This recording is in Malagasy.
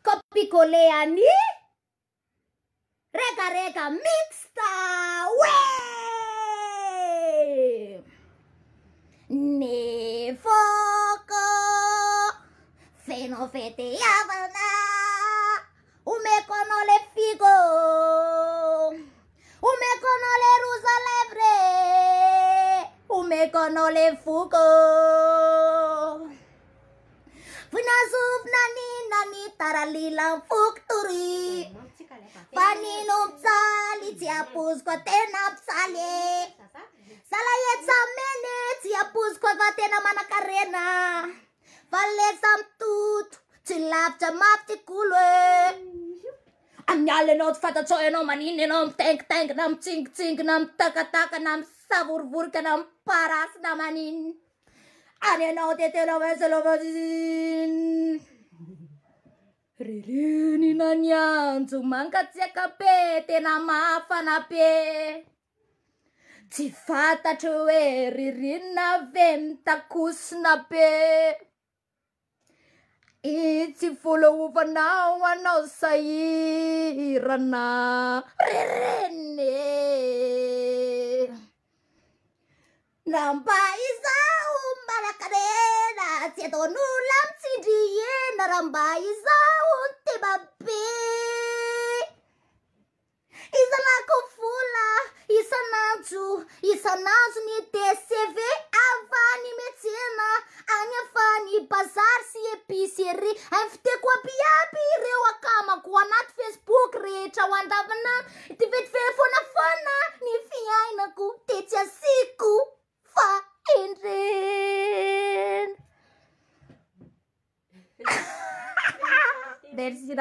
Copicoleani rega mixta we ne foco feno fete yavana umekono le figo umekono le rusa levre umekono le fugo Vinazub nani taralila fukturi Paninum sali tia pus ko tenap sale Salayet samene tia pus ko vatena manakarena Valet sam tut tilap tamap tikulwe Amnyale not fata choy no manine nom tank nam ching nam taka nam savur nam paras namanin Ane no te lo vasin Rilini na nyan Tumangkat siya kape Tena mafa na pe Tifata chue Ririn na venta kus na pe Iti follow vanawa no sairana Ririne Nampa isa Malakadena, sieto nulam sidie, naramba isa unte babe. Isa na kufula, isa nazu ni TCV, avani metina, anya fani bazar si episiri, afte kwa piapi rewa kama kwa nat Facebook re chawanda vana, tivet fe fona, ni fiai na ku tetia siku, fa. Indrin. Dari sini